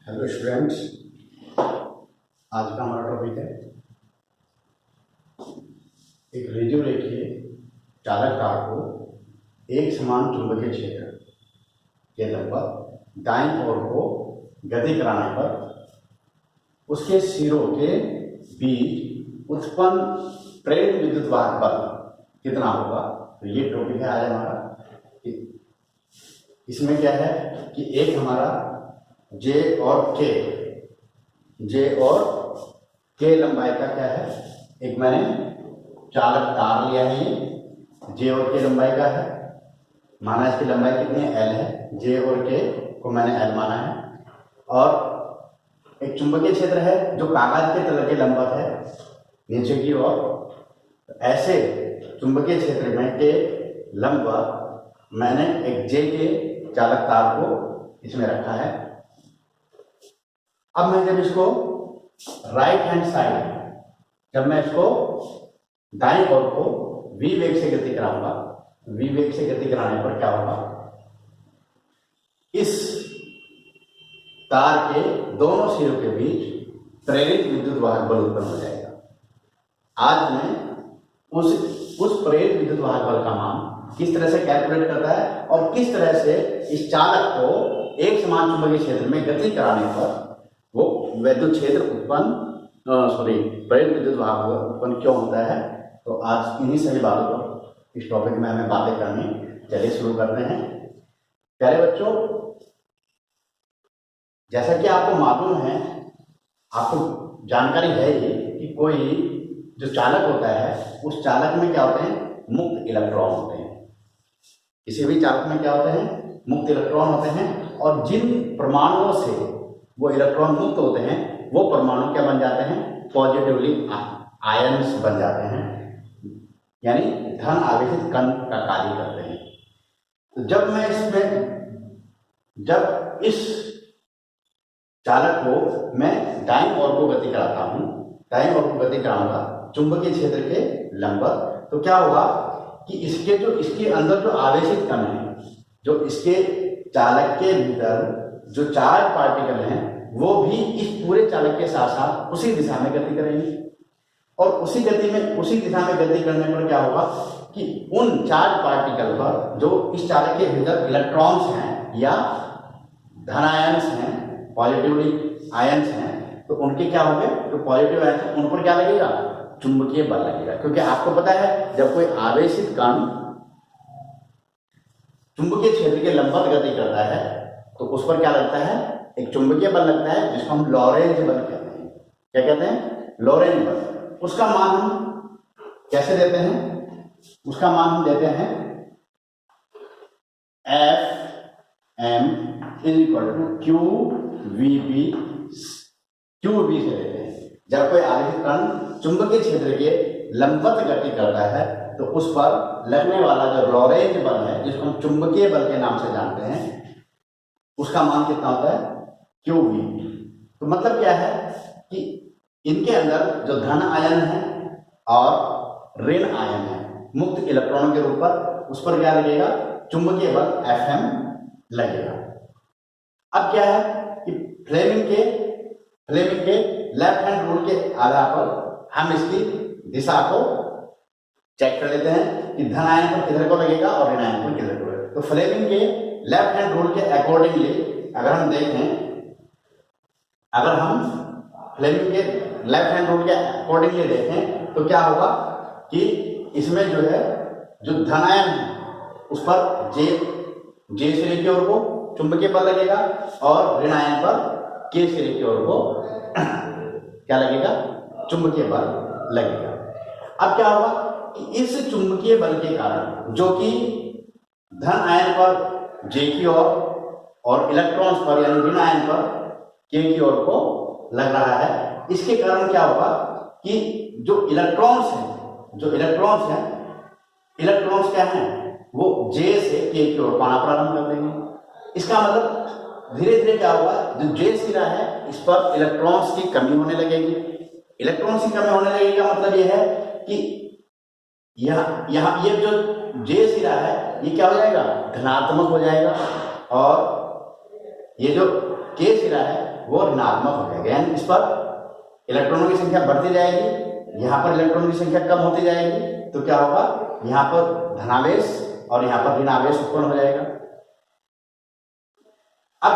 Hello students, आज का हमारा टॉपिक है एक रेडियोरेखीय चालक तार को एक समान चुंबकीय क्षेत्र के लगभग दाईं ओर को गति कराने पर उसके सिरों के बीच उत्पन्न प्रेरित विद्युत वाहक बल कितना होगा। तो ये टॉपिक है आज हमारा। इसमें क्या है कि एक हमारा जे और के लंबाई का क्या है, एक मैंने चालक तार लिया है, ये जे और के लंबाई का है, माना इसकी लंबाई कितनी है, एल है। जे और के को मैंने एल माना है। और एक चुंबकीय क्षेत्र है जो कागज के तल के लंबवत है नीचे की ओर। ऐसे चुंबकीय क्षेत्र में के लंबवत मैंने एक जे के चालक तार को इसमें रखा है। अब मैं जब इसको राइट हैंड साइड, जब मैं इसको दाईं ओर को v वेग से गति कराऊंगा, v वेग से गति कराने पर क्या होगा, इस तार के दोनों सिरों के बीच प्रेरित विद्युत वाहक बल उत्पन्न हो जाएगा। आज मैं उस प्रेरित विद्युत वाहक बल का मान किस तरह से कैलकुलेट करता है और किस तरह से इस चालक को एक समान चुंबकीय क्षेत्र में गति कराने पर वो विद्युत क्षेत्र प्रेरित विद्युत वाहक उत्पन्न क्यों होता है। तो आज इन्हीं सभी बातों पर इस टॉपिक में हमें बातें करनी। चलिए शुरू करते हैं। प्यारे बच्चों, जैसा कि आपको मालूम है, आपको जानकारी है ये कि कोई जो चालक होता है उस चालक में क्या होते हैं, मुक्त इलेक्ट्रॉन होते हैं। किसी भी चालक में क्या होते हैं, मुक्त इलेक्ट्रॉन होते हैं। और जिन परमाणुओं से वो इलेक्ट्रॉन मुक्त होते हैं वो परमाणु क्या बन जाते हैं, पॉजिटिवली आयन्स बन जाते हैं, यानी धन आवेशित कण का कार्य करते हैं। तो जब इस चालक को मैं दाईं ओर को गति कराता हूं, दाईं ओर को गति कराऊंगा चुंबकीय क्षेत्र के लंबवत, तो क्या होगा कि इसके अंदर जो आवेशित कण है, जो इसके चालक के भीतर जो चार्ज पार्टिकल हैं, वो भी इस पूरे चालक के साथ साथ उसी दिशा में गति करेंगे। और उसी दिशा में गति करने पर क्या होगा कि उन चार्ज पार्टिकल पर जो इस चालक के भीतर इलेक्ट्रॉन्स हैं या धनायंस हैं, पॉजिटिवली आयन्स हैं, तो उनके क्या होंगे, जो पॉजिटिव आयन्स हैं उन पर क्या लगेगा, चुंबकीय बल लगेगा। क्योंकि आपको पता है जब कोई आवेशित कण चुंबकीय क्षेत्र के लंबवत गति करता है तो उस पर क्या लगता है, एक चुंबकीय बल लगता है जिसको हम लॉरेंज बल कहते हैं। क्या कहते हैं, लॉरेंज बल। उसका मान हम कैसे देते हैं, उसका मान हम देते हैं Fm = QVB से देते हैं। जब कोई आवेशित कण चुंबकीय क्षेत्र के लंबवत गति करता है तो उस पर लगने वाला जो लॉरेंज बल है, जिसको हम चुंबकीय बल के नाम से जानते हैं, उसका मान कितना होता है, QV। तो मतलब क्या है कि इनके अंदर जो धन आयन है और ऋण आयन है, मुक्त इलेक्ट्रॉनों के रूप पर, उस पर क्या लगेगा, चुंबकीय बल Fm लगेगा। अब क्या है कि फ्लेमिंग के लेफ्ट हैंड रूल के आधार पर हम इसकी दिशा को चेक कर लेते हैं कि धन आयन पर किधर को लगेगा और ऋण आयन पर किधर को लगेगा। तो फ्लेमिंग के लेफ्ट हैंड रूल के अकॉर्डिंगली अगर हम फ्लेमिंग के लेफ्ट हैंड रूल के अकॉर्डिंगली देखें तो क्या होगा कि इसमें जो है, जो धनायन है उस पर जे सिरे की ओर को चुंबकीय बल लगेगा और ऋण आयन पर के सिरे की ओर को क्या लगेगा, चुंबकीय बल लगेगा। अब क्या होगा कि इस चुंबकीय बल के कारण, जो कि धन आयन पर जे की ओर और इलेक्ट्रॉन्स पर यानी ऋण आयन पर के की ओर को लग रहा है, इसके कारण क्या होगा कि जो इलेक्ट्रॉन्स हैं इलेक्ट्रॉन्स क्या हैं, वो जे से के की ओर पाना प्रारंभ कर देंगे। इसका मतलब धीरे धीरे क्या होगा, जो जे सिरा है इस पर इलेक्ट्रॉन्स की कमी होने लगेगी। इलेक्ट्रॉन्स की कमी होने लगेगी का मतलब यह है कि यहाँ ये जो जे सिरा है ये क्या हो जाएगा, धनात्मक हो जाएगा, और ये जो के सिरा है वो ऋणात्मक हो जाएगा, यानी इस पर इलेक्ट्रॉनों की संख्या बढ़ती जाएगी, यहाँ पर इलेक्ट्रॉनों की संख्या कम होती जाएगी, तो क्या होगा, यहाँ पर धनावेश और यहाँ पर ऋणावेश उत्पन्न हो जाएगा। अब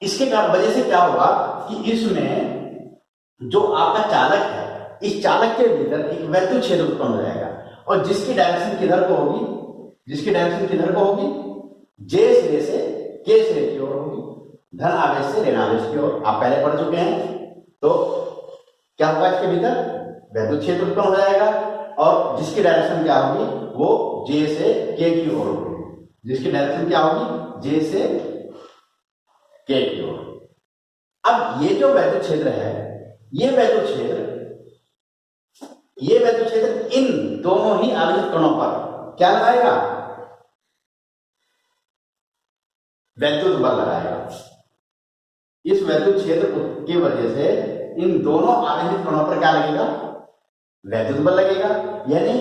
इसके वजह से क्या होगा कि इसमें जो आपका चालक है, इस चालक के भीतर एक वैद्युत क्षेत्र उत्पन्न हो जाएगा, और जिसकी डायरेक्शन किधर को होगी, जे सिरे से के सिरे की ओर होगी, धन आवेश से ऋण आवेश की ओर। आप पहले पढ़ चुके हैं। तो क्या होगा, इसके भीतर वैद्युत क्षेत्र उत्पन्न हो जाएगा, और जिसकी डायरेक्शन क्या होगी, वो जे से के की ओर होगी। जिसकी डायरेक्शन क्या होगी, जे से के की ओर। अब ये जो वैद्युत क्षेत्र है, ये वैद्युत क्षेत्र इन दोनों ही आवेशित कणों पर क्या लगाएगा, वैद्युत बल लगाएगा। इस वैद्युत क्षेत्र की वजह से इन दोनों आवेशित कणों पर क्या लगेगा, वैद्युत बल लगेगा। यानी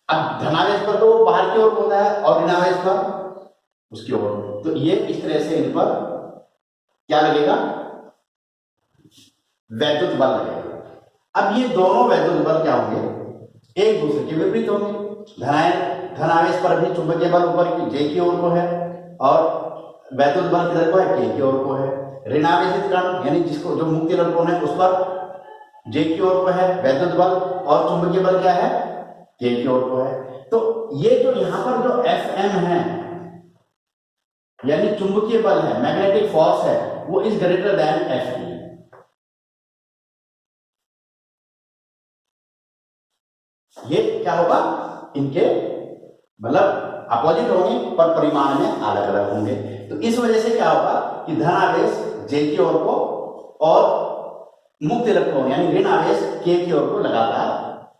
अब धनावेश पर तो वो बाहर की ओर होता है और ऋणावेश पर उसकी ओर, तो ये इस तरह से इन पर क्या लगेगा, वैद्युत बल लगेगा। अब ये दोनों वैद्युत बल क्या होंगे, एक दूसरे के विपरीत होंगे। धनावेश पर भी चुंबकीय बल ऊपर की जे की ओर को है, और वैद्युत बल किधर को है, के की ओर को है। ऋणावेशित कण यानी जिसको जो मुक्त इलेक्ट्रॉन है उस पर जे की ओर को है वैद्युत बल, और चुंबकीय बल क्या है, के की ओर को है। तो ये जो यहां पर जो Fm है, यानी चुंबकीय बल है, मैग्नेटिक फोर्स है, वो इज ग्रेटर देन Fe। ये क्या होगा, इनके मतलब अपोजिट होंगे पर परिमाण में अलग अलग होंगे। तो इस वजह से क्या होगा कि धन आवेश जे की ओर को और मुक्त इलेक्ट्रॉन यानी ऋण आवेश के की ओर को लगातार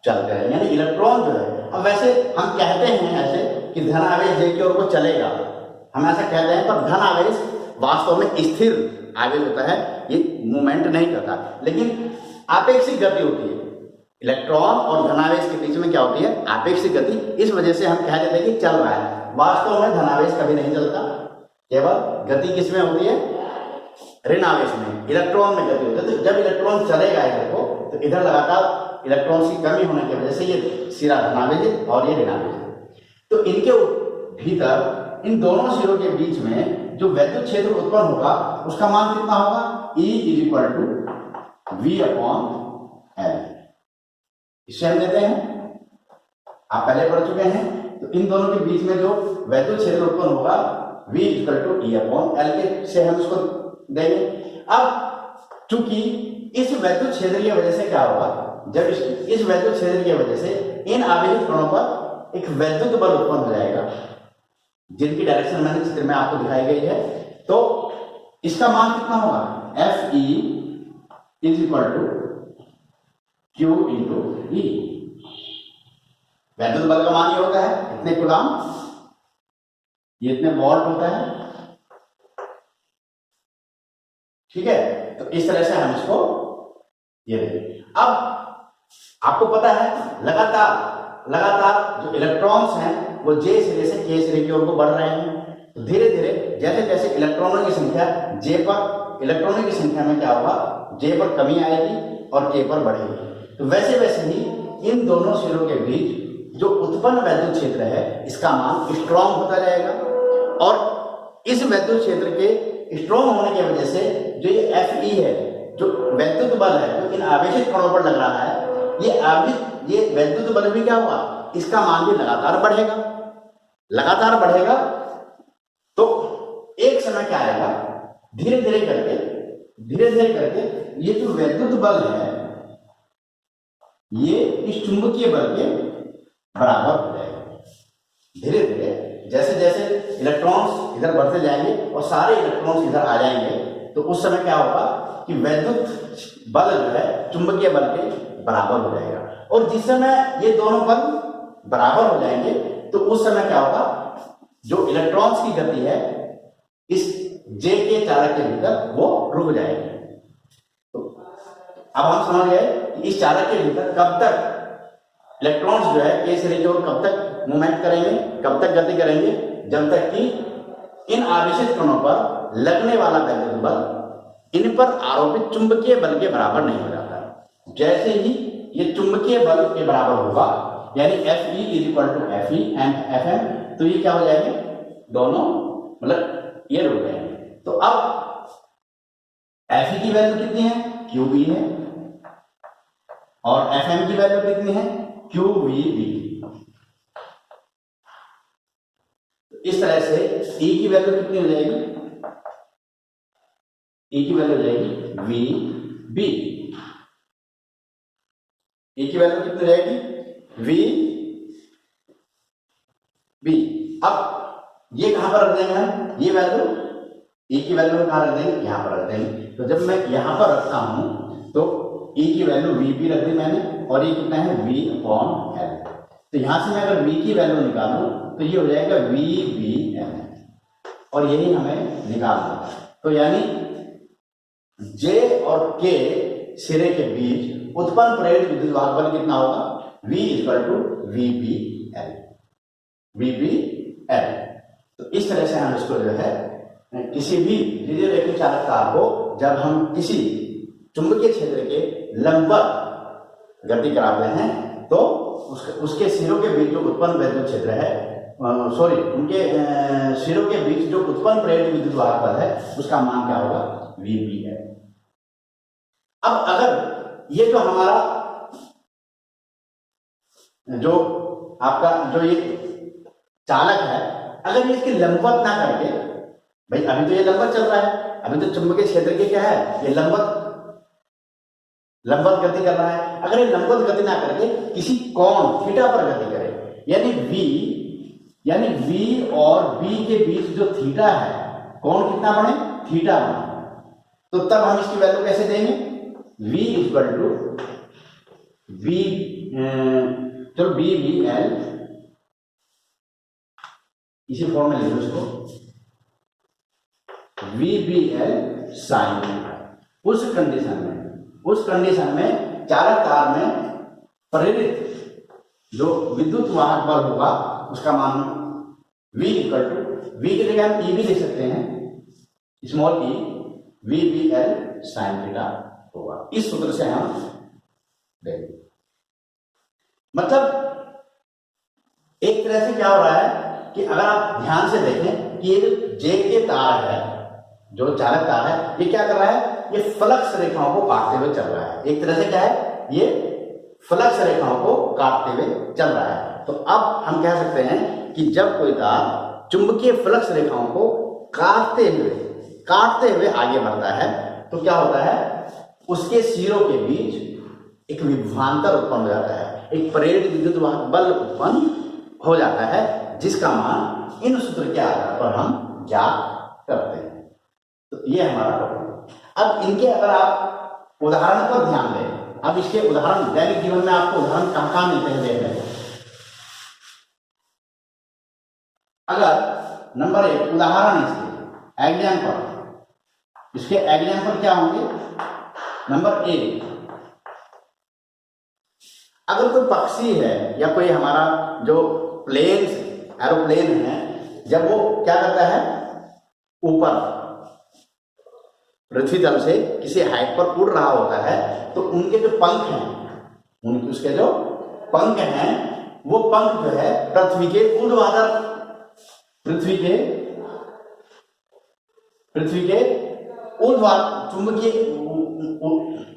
चलते हैं। यानी इलेक्ट्रॉन जो है, अब वैसे हम कहते हैं ऐसे कि धन आवेश जे की ओर को चलेगा, हम ऐसा कहते हैं, पर धन आवेश वास्तव में स्थिर आवेश होता है, ये मूवमेंट नहीं करता। लेकिन आपेक्षिक गति होती है, इलेक्ट्रॉन और धनावेश के बीच में क्या होती है, आपेक्षिक गति। इस वजह से हम कह देते हैं कि चल रहा है। वास्तव में धनावेश कभी नहीं चलता, केवल गति किसमें होती है, ऋणावेश में, इलेक्ट्रॉन में गति होती है। तो जब इलेक्ट्रॉन चलेगा इधर को, तो इधर लगातार इलेक्ट्रॉन की कमी होने की वजह से ये सिरा धनावेश और ये ऋणावेश। तो इनके भीतर इन दोनों सिरों के बीच में जो वैद्युत क्षेत्र उत्पन्न होगा उसका मान कितना होगा, E = V/L। इसे हम देते हैं, आप पहले पढ़ चुके हैं। तो इन दोनों के बीच में जो वैद्युत क्षेत्र उत्पन्न होगा V = E/L के से हम इसको देंगे। अब चूंकि इस वैद्युत क्षेत्र की वजह से क्या होगा, जब इस वैद्युत क्षेत्र की वजह से इन आवेशित कणों पर एक वैद्युत बल उत्पन्न हो जाएगा, जिनकी डायरेक्शन मैंने चित्र में आपको दिखाई गई है। तो इसका मान कितना होगा, Fe = Q × E। वैद्युत बल का मान ये होता है, इतने कूलम, ये इतने वोल्ट होता है, ठीक है। तो इस तरह से हम इसको ये देखें। अब आपको पता है लगातार जो इलेक्ट्रॉन्स हैं वो जे सिरे से के सिरे की ओर को बढ़ रहे हैं। तो धीरे धीरे जैसे जैसे इलेक्ट्रॉनों की संख्या जे पर, इलेक्ट्रॉनों की संख्या में क्या होगा, जे पर कमी आएगी और के पर बढ़ेगी। तो वैसे वैसे ही इन दोनों सिरों के बीच जो उत्पन्न वैद्युत क्षेत्र है इसका मान स्ट्रॉन्ग होता जाएगा, और इस वैद्युत क्षेत्र के स्ट्रॉन्ग होने की वजह से जो ये Fe है, जो वैद्युत बल है जो इन आवेशित कणों पर लग रहा है, ये वैद्युत बल भी क्या होगा, इसका मान भी लगातार बढ़ेगा। तो एक समय क्या आएगा, धीरे धीरे करके ये जो वैद्युत बल है ये इस चुंबकीय बल के बराबर हो जाएगा। धीरे धीरे जैसे जैसे इलेक्ट्रॉन्स इधर बढ़ते जाएंगे और सारे इलेक्ट्रॉन्स इधर आ जाएंगे, तो उस समय क्या होगा कि वैद्युत बल जो है चुंबकीय बल के बराबर हो जाएगा। और जिस समय ये दोनों बल बराबर हो जाएंगे तो उस समय क्या होगा, जो इलेक्ट्रॉन्स की गति है इस जे के चालक के भीतर वो रुक जाएगी। तो अब हम समझ गए कि इस चालक के भीतर कब तक इलेक्ट्रॉन्स जो है के सिरे की ओर कब तक मूवमेंट करेंगे, कब तक गति करेंगे, जब तक कि इन आवेशित कणों पर लगने वाला वैद्युत बल इन पर आरोपित चुंबकीय बल के बराबर नहीं हो जाता। जैसे ही ये चुंबकीय बल के बराबर होगा, यानी Fe is equal to Fe and Fm, तो ये क्या हो जाएंगे, दोनों मतलब ये रुक जाएंगे। तो अब Fe की वैल्यू कितनी है, QE है, और Fm की वैल्यू कितनी है, QVB। इस तरह से E की वैल्यू कितनी हो जाएगी, E की वैल्यू हो जाएगी VB। E की वैल्यू कितनी हो जाएगी, VB। अब ये कहां पर रख देंगे हम, ये वैल्यू E की वैल्यू कहां रख देंगे, यहां पर रख देंगे। तो जब मैं यहां पर रखता हूं तो E की वैल्यू VB रख दी मैंने, और ये कितना है V/L। तो यहां से मैं अगर V की वैल्यू निकालूं तो ये हो जाएगा VBM, और यही हमें निकालना है। तो यानी J और K सिरे के बीच उत्पन्न प्रेरित विद्युत वाहक बल कितना होगा, V इक्वल टू VBL। तो इस तरह से हम इसको जो है किसी भी द्वितीय रैखिक चालक तार को जब हम किसी चुंबकीय क्षेत्र के लंबवत गति कराते हैं तो उसके सिरों के बीच जो उत्पन्न वैद्युत क्षेत्र है, सॉरी उनके सिरों के बीच जो उत्पन्न प्रेरित विद्युत वाहक बल है उसका मान क्या होगा, VB है। अब अगर ये जो हमारा जो आपका जो ये चालक है, अगर ये इसकी लंबवत ना करके, भाई अभी तो ये लंबवत चल रहा है, अभी तो चुंबकीय क्षेत्र के क्या है, ये लंबवत गति कर रहा है। अगर ये लंबवत गति ना करके किसी कोण थीटा पर गति करे, यानी V और B के बीच जो थीटा है, कोण कितना बने, थीटा बने, तो तब हम इसकी वैल्यू कैसे देंगे, V इक्वल टू V, चलो VBL, इसी फॉर्म में ले लो इसको, VBL साइन। उस कंडीशन में चालक तार में प्रेरित जो विद्युत वाहक बल होगा उसका मान V इक्वल टू, V की जगह हम E भी लिख सकते हैं, small e, VBL sine theta होगा। इस सूत्र से हम देखें, मतलब एक तरह से क्या हो रहा है कि अगर आप ध्यान से देखें कि ये जो J के तार है, जो चालक तार है, ये क्या कर रहा है, ये फ्लक्स रेखाओं को काटते हुए चल रहा है। एक तरह से क्या है, ये फ्लक्स रेखाओं को काटते हुए चल रहा है। तो अब हम कह सकते हैं कि जब कोई तार चुंबकीय फ्लक्स रेखाओं को काटते हुए आगे बढ़ता है तो क्या होता है, उसके सिरों के बीच एक विभवांतर उत्पन्न हो जाता है, एक प्रेरित विद्युत वाहक बल उत्पन्न हो जाता है, जिसका मान इन सूत्र के आधार पर हम ज्ञात करते हैं। तो ये हमारा टॉपिक। अब इनके अगर आप उदाहरण पर ध्यान दें, अब इसके उदाहरण दैनिक जीवन में आपको उदाहरण कहां मिलते हैं देख रहे हैं। अगर नंबर 1 उदाहरण इसके एग्जाम्पल क्या होंगे, नंबर 1, अगर कोई पक्षी है या कोई हमारा जो एरोप्लेन है, जब वो क्या करता है, ऊपर पृथ्वी तल से किसी हाइट पर उड़ रहा होता है, तो उनके जो पंख हैं, उसके जो पंख हैं, वो पंख जो है पृथ्वी के ऊर्ध्वाधर, पृथ्वी के ऊर्ध्वाधर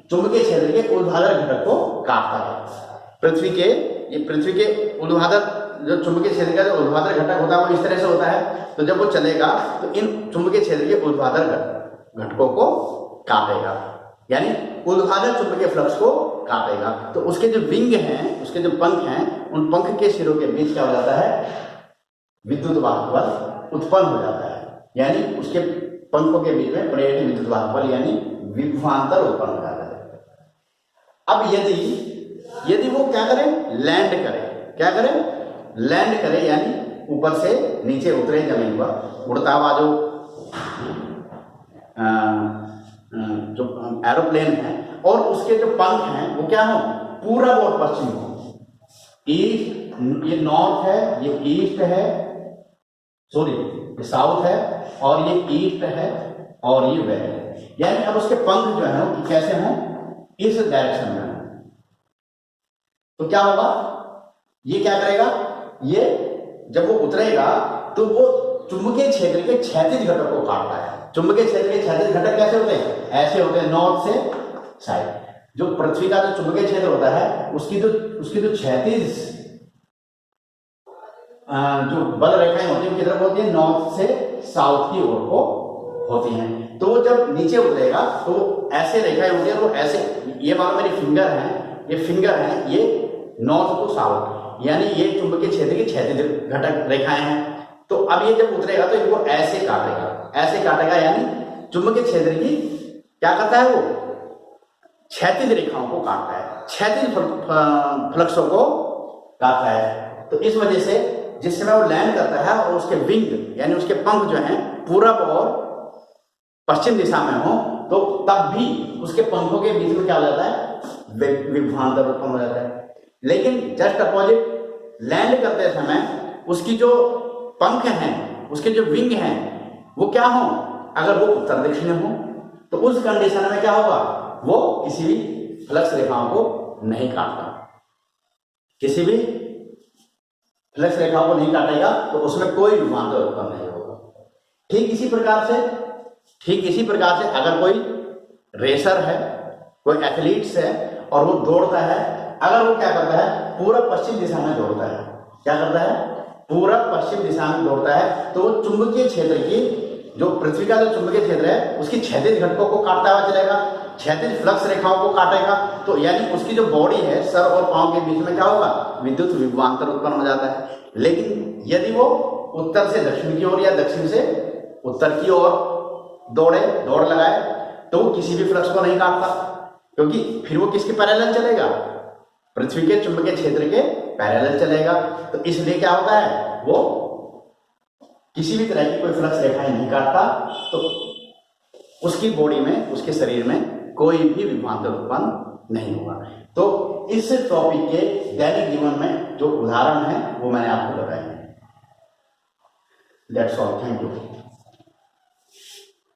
चुंबकीय क्षेत्र के ऊर्ध्वाधर घटक को काटता है। पृथ्वी के ऊर्ध्वाधर जो चुंबकीय क्षेत्र का जो ऊर्ध्वाधर घटक होता है वो इस तरह से होता है, तो जब वो चलेगा तो इन चुंबकीय क्षेत्र के ऊर्ध्वाधर घटकों को काटेगा, यानी ऊर्ध्वाधर चुंबकीय फ्लक्स को काटेगा। तो उसके जो विंग हैं, उसके जो पंख हैं, उन पंख के सिरों के बीच क्या हो जाता है, विद्युत वाहक बल उत्पन्न हो जाता है, यानी उसके पंखों के बीच में प्रेरित विद्युत वाहक बल यानी विभवांतर उत्पन्न हो जाता है। अब यदि वो क्या करे, लैंड करे, यानी ऊपर से नीचे उतरे जमीन पर, उड़ता हुआ जो एरोप्लेन है, और उसके जो पंख हैं वो क्या हो, पूरब और पश्चिम हो, ईस्ट, ये नॉर्थ है, ये ईस्ट है, सॉरी ये साउथ है और ये ईस्ट है और ये वेस्ट है, यानी अब उसके पंख जो है वो कैसे हैं, इस डायरेक्शन में। तो क्या होगा, ये क्या करेगा, ये जब वो उतरेगा तो वो चुंबकीय क्षेत्र के क्षैतिज घटक को काटता है। चुंबकीय क्षेत्र के क्षैतिज घटक कैसे होते हैं, ऐसे होते हैं, नॉर्थ से साइड। जो पृथ्वी का जो चुंबकीय क्षेत्र होता है उसकी जो क्षैतिज जो बल रेखाएं होती है किधर होती है, नॉर्थ से साउथ की ओर को होती हैं। तो वो जब नीचे उतरेगा तो ऐसे रेखाएं होती है, वो ऐसे, ये मानो मेरी फिंगर है, ये फिंगर है, ये नॉर्थ टू साउथ, यानी ये चुंबकीय क्षेत्र की क्षैतिज घटक रेखाएं हैं। तो अब ये जब उतरेगा तो इनको ऐसे काटेगा, यानी चुंबकीय क्षेत्र की क्या करता है, वो क्षैतिज रेखाओं को काटता है, क्षैतिज फ्लक्सों को काटता है। तो इस वजह से जिस समय वो लैंड करता है और उसके विंग यानी उसके पंख जो हैं पूरब और पश्चिम दिशा में हो, तो तब भी उसके पंखों के बीच में क्या हो जाता है, विभवांतर उत्पन्न हो जाता है। लेकिन जस्ट अपोजिट लैंड करते समय उसकी जो पंख हैं, उसके जो विंग हैं, वो क्या हो, अगर वो उत्तर दक्षिण हो तो उस कंडीशन में क्या होगा, वो किसी भी फ्लक्स रेखाओं को नहीं काटता, किसी भी फ्लक्स रेखाओं को नहीं काटेगा, तो उसमें कोई विभवांतर उत्पन्न नहीं होगा। ठीक इसी प्रकार से अगर कोई रेसर है, कोई एथलीट्स है और वो दौड़ता है, अगर वो क्या करता है, पूरब पश्चिम दिशा में दौड़ता है, क्या करता है, पूरब पश्चिम दिशा में दौड़ता है, तो वो चुंबकीय क्षेत्र की, जो पृथ्वी का जो चुंबकीय क्षेत्र है उसकी क्षैतिज घटकों को काटता हुआ चलेगा, क्षैतिज फ्लक्स रेखाओं को काटेगा। तो यानी उसकी जो बॉडी है, सर और पांव के बीच में क्या होगा, विद्युत विभवांतर उत्पन्न हो जाता है। लेकिन यदि वो उत्तर से दक्षिण की ओर या दक्षिण से उत्तर की ओर दौड़ लगाए तो वो किसी भी फ्लक्स को नहीं काटता, क्योंकि फिर वो किसके पैरेलल चलेगा, पृथ्वी के चुंबकीय क्षेत्र के पैरेलल चलेगा। तो इसलिए क्या होता है, वो किसी भी तरह की कोई फ्लक्स रेखाएं नहीं काटता, तो उसकी बॉडी में, उसके शरीर में कोई भी विभवांतर उत्पन्न नहीं हुआ। तो इस टॉपिक के दैनिक जीवन में जो उदाहरण है वो मैंने आपको बताए हैं। That's all, thank you.